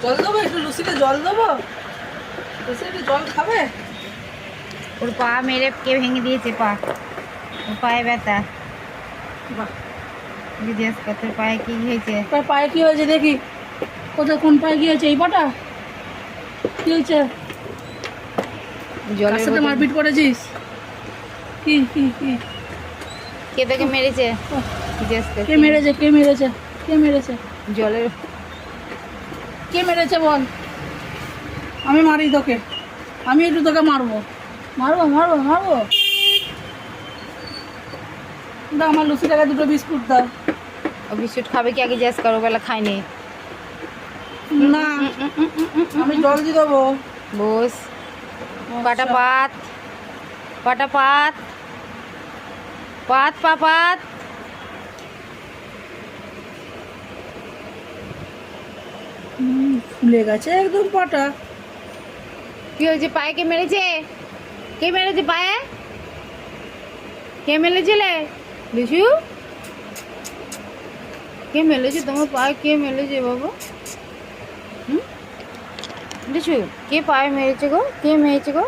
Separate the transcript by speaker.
Speaker 1: জল দেবো একটু, লুচিতে জল দেবো, লুচি একটু জল খাবে?
Speaker 2: ওর পা মেরে কে ভেঙে দিয়েছে পা, ওর পায়ে ব্যথা।
Speaker 1: বাহ,
Speaker 2: জিজ্ঞেস কর তোর পায়ে কি হয়েছে।
Speaker 1: তার পায়ে কি হয়েছে দেখি, কোথায় কোন পায়ে কি হয়েছে? এই পাটা কি হয়েছে? কার
Speaker 2: জলের
Speaker 1: সাথে
Speaker 2: বোতল।
Speaker 1: মারপিট করেছিস? কি কি কি?
Speaker 2: কে তোকে মেরেছে জিজ্ঞেস কর।
Speaker 1: কে মেরেছে? কে মেরেছে? কে মেরেছে?
Speaker 2: জলের।
Speaker 1: কে মেরেছে বল? আমি মারি তোকে, আমি একটু তোকে মারবো, মারবো মারবো মারবো। দাও আমার লুচিটাকে দুটো বিস্কুট দাও।
Speaker 2: ও বিস্কুট খাবে কি আগে জিজ্ঞেস করো, বেলা খায়নি।
Speaker 1: না, আমি জল দিয়ে দেবো।
Speaker 2: বস। পাটা পাত, পাটা পাত, পাত পা পাত।
Speaker 1: ফুলে গেছে একদম পাটা।
Speaker 2: কি হয়েছে পায়ে? কে মেরেছে? কে মেরেছে পায়ে? কে মেরেছিলে লিচু? কে মেরেছে তোমার পায়ে? কে মেরেছে বাবু? লিচু কে পায়ে মেরেছে গো? কে মেরেছে গো?